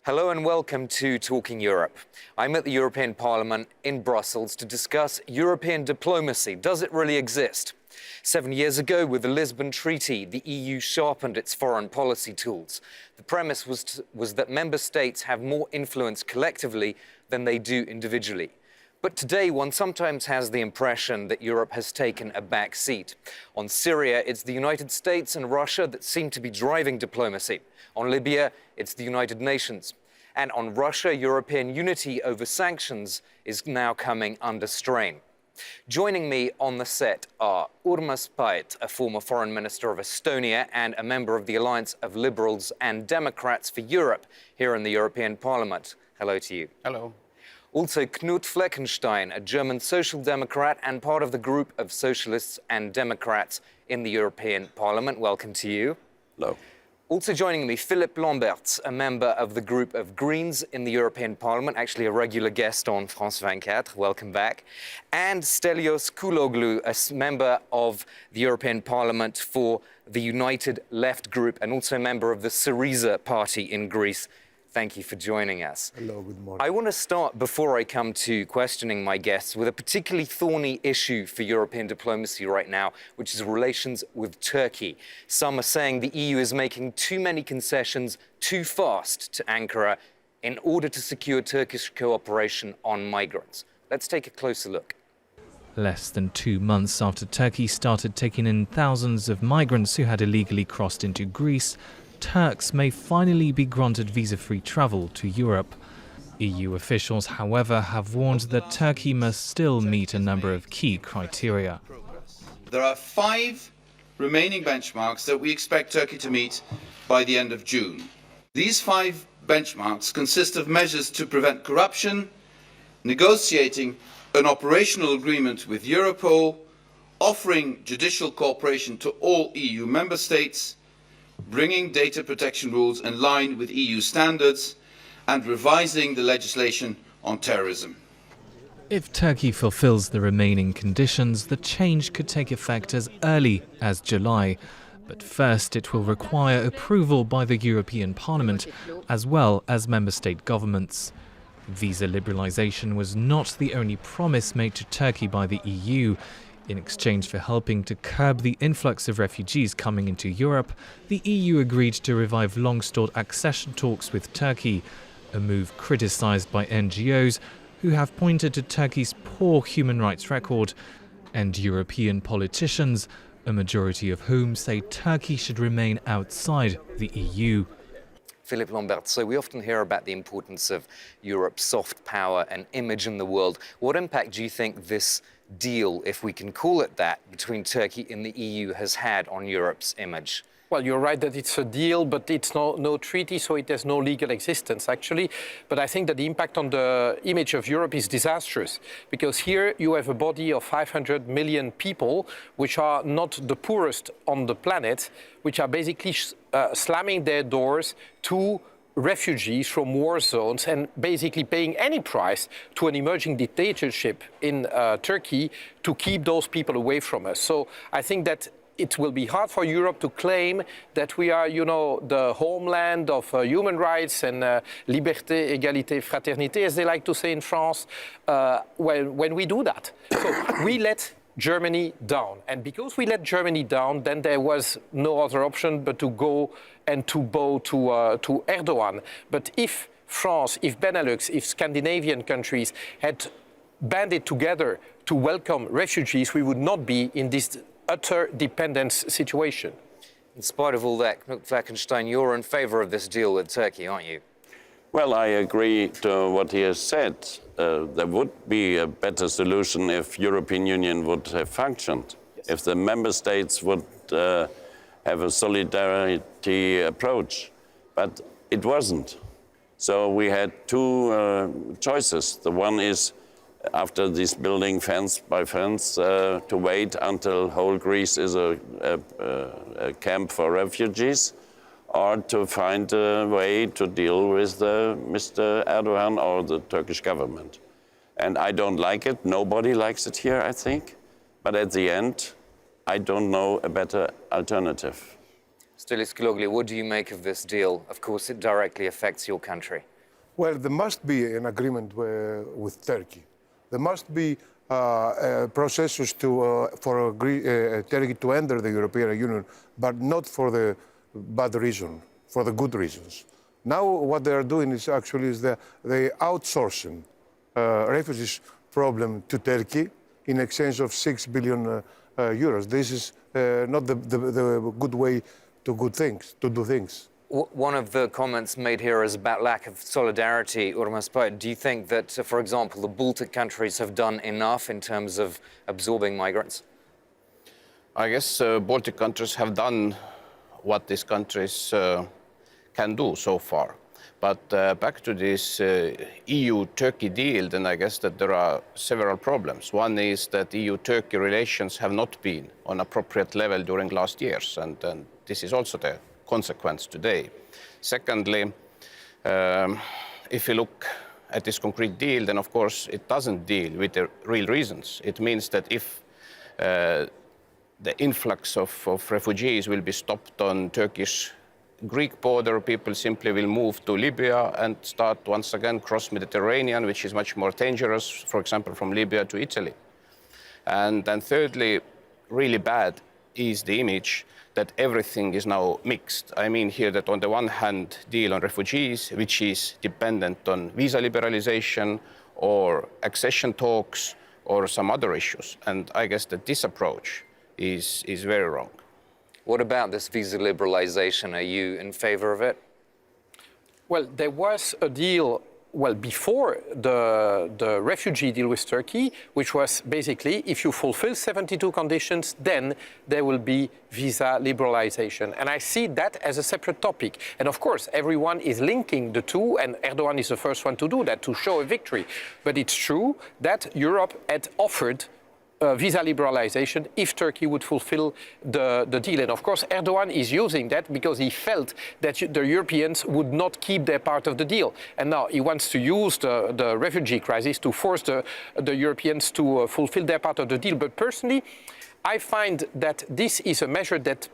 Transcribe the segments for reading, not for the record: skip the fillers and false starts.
Hello and welcome to Talking Europe. I'm at the European Parliament in Brussels to discuss European diplomacy. Does it really exist? 7 years ago, with the Lisbon Treaty, the EU sharpened its foreign policy tools. The premise was that member states have more influence collectively than they do individually. But today, one sometimes has the impression that Europe has taken a back seat. On Syria, it's the United States and Russia that seem to be driving diplomacy. On Libya, it's the United Nations. And on Russia, European unity over sanctions is now coming under strain. Joining me on the set are Urmas Paet, a former foreign minister of Estonia and a member of the Alliance of Liberals and Democrats for Europe here in the European Parliament. Hello to you. Hello. Also Knut Fleckenstein, a German social democrat and part of the group of socialists and democrats in the European Parliament. Welcome to you. Hello. Also joining me, Philippe Lamberts, a member of the group of Greens in the European Parliament, actually a regular guest on France 24. Welcome back. And Stelios Kouloglou, a member of the European Parliament for the United Left group and also a member of the Syriza party in Greece. Thank you for joining us. Hello, good morning. I want to start, before I come to questioning my guests, with a particularly thorny issue for European diplomacy right now, which is relations with Turkey. Some are saying the EU is making too many concessions too fast to Ankara in order to secure Turkish cooperation on migrants. Let's take a closer look. Less than 2 months after Turkey started taking in thousands of migrants who had illegally crossed into Greece, Turks may finally be granted visa-free travel to Europe. EU officials, however, have warned that Turkey must still meet a number of key criteria. There are 5 remaining benchmarks that we expect Turkey to meet by the end of June. These 5 benchmarks consist of measures to prevent corruption, negotiating an operational agreement with Europol, offering judicial cooperation to all EU member states, bringing data protection rules in line with EU standards, and revising the legislation on terrorism. If Turkey fulfills the remaining conditions, the change could take effect as early as July. But first, it will require approval by the European Parliament, as well as member state governments. Visa liberalisation was not the only promise made to Turkey by the EU. In exchange for helping to curb the influx of refugees coming into Europe, the EU agreed to revive long-stalled accession talks with Turkey, a move criticised by NGOs who have pointed to Turkey's poor human rights record, and European politicians, a majority of whom say Turkey should remain outside the EU. Philippe Lambert, so we often hear about the importance of Europe's soft power and image in the world. What impact do you think this deal, if we can call it that, between Turkey and the EU has had on Europe's image? Well, you're right that it's a deal, but it's no treaty, so it has no legal existence, actually. But I think that the impact on the image of Europe is disastrous, because here you have a body of 500 million people, which are not the poorest on the planet, which are basically slamming their doors to refugees from war zones and basically paying any price to an emerging dictatorship in Turkey to keep those people away from us. So I think that it will be hard for Europe to claim that we are, the homeland of human rights and liberté, égalité, fraternité, as they like to say in France, when we do that. So we let Germany down. And because we let Germany down, then there was no other option but to go and to bow to Erdogan. But if France, if Benelux, if Scandinavian countries had banded together to welcome refugees, we would not be in this utter dependence situation. In spite of all that, Knut Fleckenstein, you're in favour of this deal with Turkey, aren't you? Well, I agree to what he has said. There would be a better solution if European Union would have functioned, if the member states would have a solidarity approach. But it wasn't. So we had 2 choices. The one is, after this building fence by fence, to wait until whole Greece is a camp for refugees, or to find a way to deal with Mr. Erdogan or the Turkish government. And I don't like it. Nobody likes it here, I think. But at the end, I don't know a better alternative. Stelios Kouloglou, what do you make of this deal? Of course, it directly affects your country. Well, there must be an agreement with Turkey. There must be processes for Turkey to enter the European Union, but not for the bad reason, for the good reasons. Now what they are doing is actually they outsourcing refugees problem to Turkey in exchange of 6 billion euros. This is not the good way to do things. One of the comments made here is about lack of solidarity. Do you think that, for example, the Baltic countries have done enough in terms of absorbing migrants? I guess Baltic countries have done what these countries can do so far. But back to this EU-Turkey deal, then I guess that there are several problems. One is that EU-Turkey relations have not been on appropriate level during last years, and this is also the consequence today. Secondly, if you look at this concrete deal, then of course it doesn't deal with the real reasons. It means that if the influx of refugees will be stopped on Turkish-Greek border, people simply will move to Libya and start once again cross Mediterranean, which is much more dangerous, for example, from Libya to Italy. And then thirdly, really bad is the image that everything is now mixed. I mean here that on the one hand, deal on refugees, which is dependent on visa liberalization or accession talks or some other issues. And I guess that this approach is very wrong. What about this visa liberalization? Are you in favor of it? Well, there was a deal before the refugee deal with Turkey, which was basically if you fulfill 72 conditions, then there will be visa liberalization. And I see that as a separate topic. And of course, everyone is linking the two, and Erdogan is the first one to do that, to show a victory. But it's true that Europe had offered visa liberalization if Turkey would fulfill the deal. And of course, Erdogan is using that because he felt that the Europeans would not keep their part of the deal. And now he wants to use the refugee crisis to force the Europeans to fulfill their part of the deal. But personally, I find that this is a measure that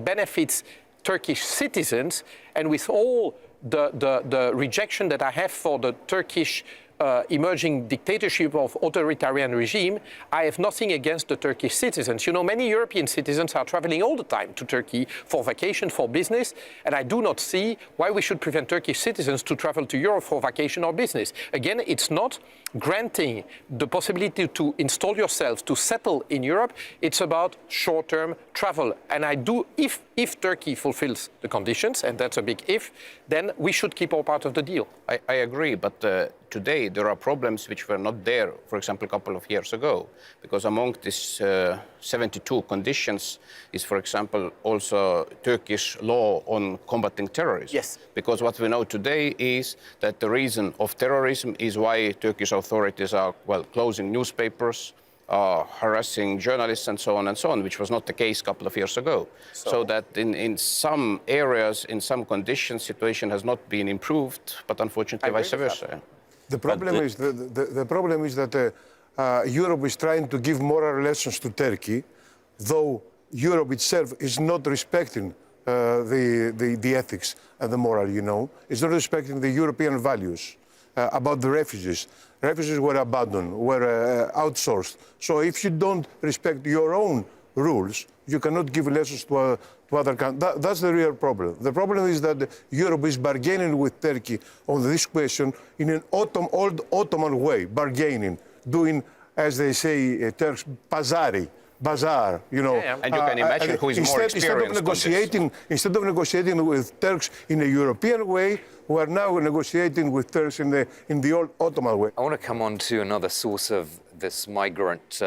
benefits Turkish citizens. And with all the rejection that I have for the Turkish emerging dictatorship of authoritarian regime, I have nothing against the Turkish citizens. You know, many European citizens are traveling all the time to Turkey for vacation, for business, and I do not see why we should prevent Turkish citizens to travel to Europe for vacation or business. Again, it's not granting the possibility to install yourself, to settle in Europe. It's about short-term travel. And I do, if Turkey fulfills the conditions, and that's a big if, then we should keep our part of the deal. I agree, but today there are problems which were not there, for example, a couple of years ago, because among these 72 conditions is, for example, also Turkish law on combating terrorism. Yes. Because what we know today is that the reason of terrorism is why Turkish authorities are, closing newspapers, harassing journalists and so on, which was not the case a couple of years ago. So that in some areas, in some conditions, situation has not been improved, but unfortunately vice versa. The problem is that Europe is trying to give moral lessons to Turkey, though Europe itself is not respecting the ethics and the moral, you know. It's not respecting the European values about the refugees. Refugees were abandoned, were outsourced. So if you don't respect your own rules, you cannot give lessons to other countries. That's the real problem. The problem is that Europe is bargaining with Turkey on this question in an old Ottoman way, bargaining, doing, as they say, Turks, bazaar, you know. Yeah. And you can imagine who is more experienced. Instead of negotiating with Turks in a European way, we are now negotiating with Turks in the old Ottoman way. I want to come on to another source of this migrant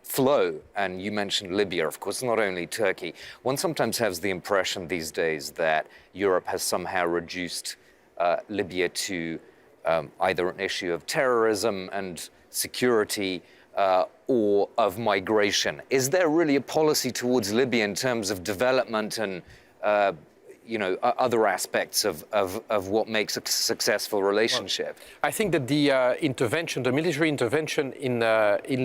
flow, and you mentioned Libya, of course, not only Turkey. One sometimes has the impression these days that Europe has somehow reduced Libya to either an issue of terrorism and security or of migration. Is there really a policy towards Libya in terms of development and other aspects of what makes a successful relationship? I think that the military intervention in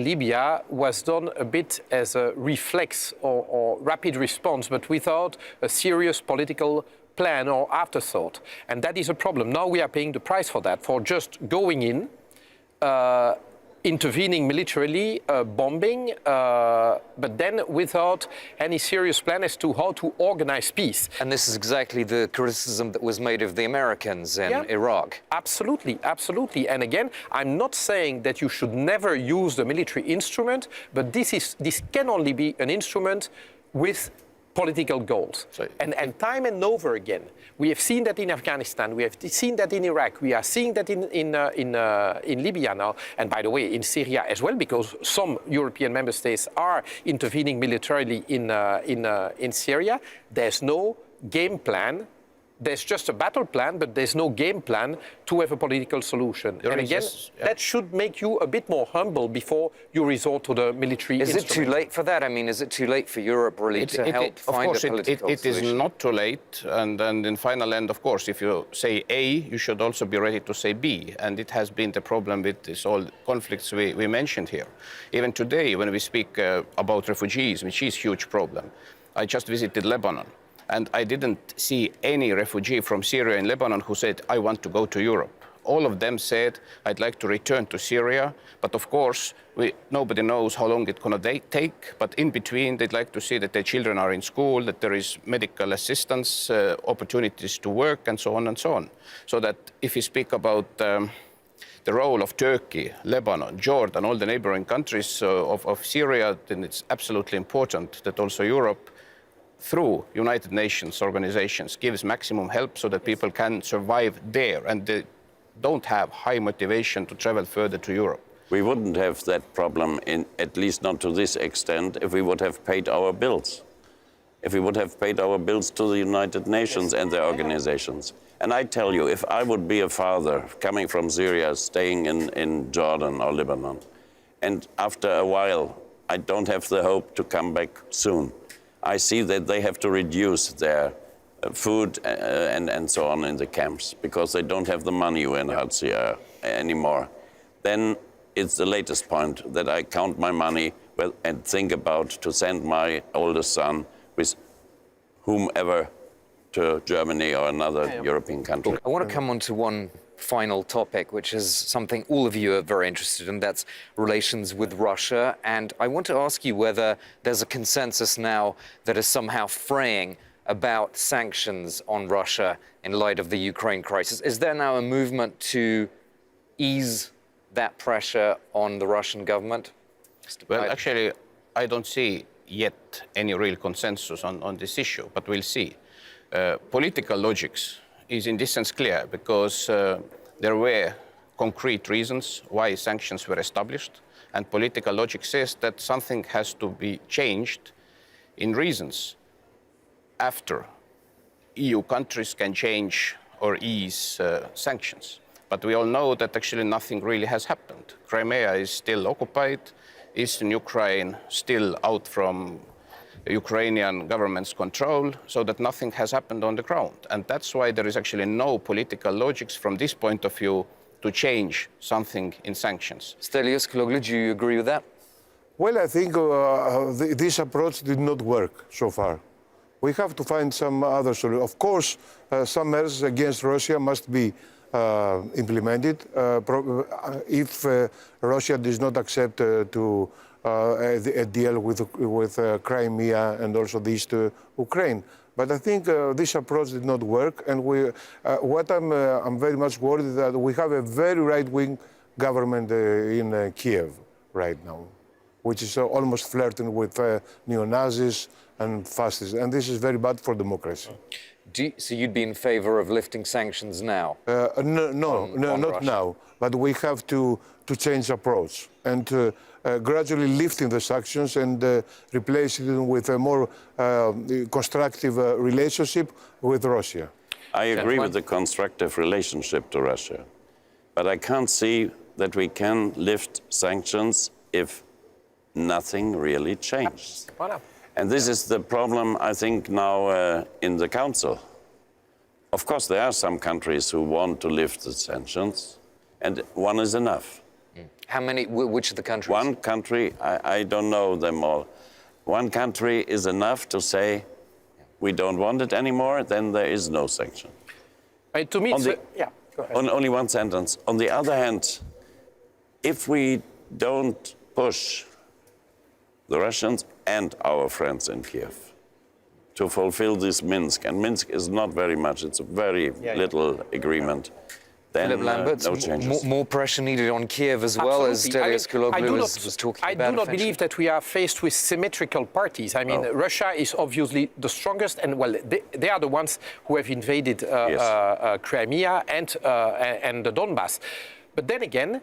Libya was done a bit as a reflex or rapid response, but without a serious political plan or afterthought. And that is a problem. Now we are paying the price for that, for just going in, intervening militarily, bombing, but then without any serious plan as to how to organize peace. And this is exactly the criticism that was made of the Americans in Iraq. Absolutely, absolutely. And again, I'm not saying that you should never use the military instrument, but this can only be an instrument with political goals. And time and over again, we have seen that in Afghanistan, we have seen that in Iraq, we are seeing that in Libya now, and by the way, in Syria as well, because some European member states are intervening militarily in Syria. There's no game plan. There's just a battle plan, but there's no game plan to have a political solution. And again, that should make you a bit more humble before you resort to the military instrument. Is it too late for that? I mean, is it too late for Europe really to help find a political solution? It is not too late. And in final end, of course, if you say A, you should also be ready to say B. And it has been the problem with this all conflicts we mentioned here. Even today, when we speak about refugees, which is a huge problem, I just visited Lebanon. And I didn't see any refugee from Syria and Lebanon who said, I want to go to Europe. All of them said, I'd like to return to Syria. But of course, nobody knows how long it's going to take. But in between, they'd like to see that their children are in school, that there is medical assistance, opportunities to work, and so on and so on. So that if you speak about the role of Turkey, Lebanon, Jordan, all the neighboring countries of Syria, then it's absolutely important that also Europe, through United Nations organizations, gives maximum help so that people can survive there and they don't have high motivation to travel further to Europe. We wouldn't have that problem, at least not to this extent, if we would have paid our bills. If we would have paid our bills to the United Nations and their organizations. And I tell you, if I would be a father coming from Syria, staying in Jordan or Lebanon, and after a while, I don't have the hope to come back soon. I see that they have to reduce their food and so on in the camps because they don't have the money UNHCR anymore. Then it's the latest point that I count my money and think about to send my oldest son with whomever to Germany or another European country. I want to come on to one final topic, which is something all of you are very interested in, that's relations with Russia. And I want to ask you whether there's a consensus now that is somehow fraying about sanctions on Russia in light of the Ukraine crisis. Is there now a movement to ease that pressure on the Russian government? Well, actually, I don't see yet any real consensus on this issue, but we'll see. Political logics is in this sense clear because there were concrete reasons why sanctions were established, and political logic says that something has to be changed in reasons after EU countries can change or ease sanctions. But we all know that actually nothing really has happened. Crimea is still occupied, Eastern Ukraine still out from Ukrainian government's control, so that nothing has happened on the ground. And that's why there is actually no political logics from this point of view to change something in sanctions. Stelios Kaloglou, do you agree with that? Well, I think this approach did not work so far. We have to find some other solution. Of course, some measures against Russia must be implemented if Russia does not accept a deal with Crimea and also the East Ukraine. But I think this approach did not work, and what I'm very much worried is that we have a very right-wing government in Kiev right now, which is almost flirting with neo-Nazis and fascists, and this is very bad for democracy. So you'd be in favor of lifting sanctions now? No, not Russia. now. But we have to change approach and gradually lifting the sanctions and replacing them with a more constructive relationship with Russia. I agree with the constructive relationship to Russia, but I can't see that we can lift sanctions if nothing really changes. And this is the problem, I think, now in the Council. Of course, there are some countries who want to lift the sanctions, and one is enough. How many, which of the countries? One country, I don't know them all. One country is enough to say, we don't want it anymore, then there is no sanction. To me, On the- yeah, go ahead. Only one sentence. On the other hand, if we don't push the Russians and our friends in Kiev to fulfill this Minsk, and Minsk is not very much, it's a very little agreement, then Philip Lambert, no changes. more pressure needed on Kiev as well, as Absolutely. Delius Kuloglu was talking about. I do not eventually. believe that we are faced with symmetrical parties. I mean, Russia is obviously the strongest, and well, they are the ones who have invaded Crimea and the Donbass. But then again,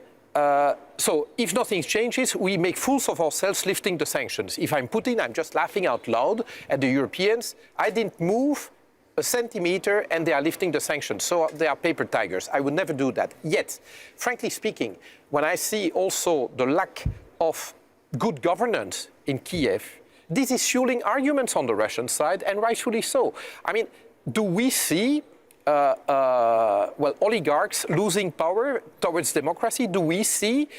so if nothing changes, we make fools of ourselves lifting the sanctions. If I'm Putin, I'm just laughing out loud at the Europeans. I didn't move a centimeter and they are lifting the sanctions. So they are paper tigers. I would never do that. Yet, frankly speaking, when I see also the lack of good governance in Kiev, this is fueling arguments on the Russian side, and rightfully so. I mean, do we see oligarchs losing power towards democracy? Do we see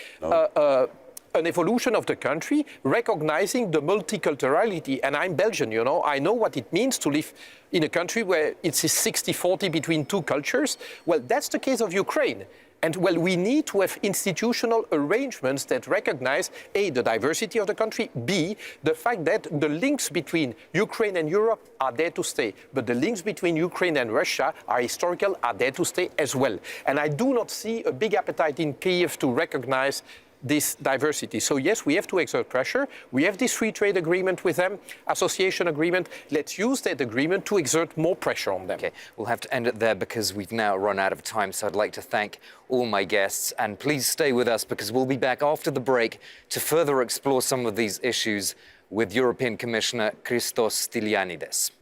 an evolution of the country recognizing the multiculturality? And I'm Belgian, you know, I know what it means to live in a country where it's 60-40 between two cultures. Well, that's the case of Ukraine. And well, we need to have institutional arrangements that recognize A, the diversity of the country, B, the fact that the links between Ukraine and Europe are there to stay. But the links between Ukraine and Russia are historical, are there to stay as well. And I do not see a big appetite in Kiev to recognize this diversity. So yes, we have to exert pressure. We have this free trade agreement with them, association agreement. Let's use that agreement to exert more pressure on them. Okay, we'll have to end it there because we've now run out of time. So I'd like to thank all my guests, and please stay with us because we'll be back after the break to further explore some of these issues with European Commissioner Christos Stylianides.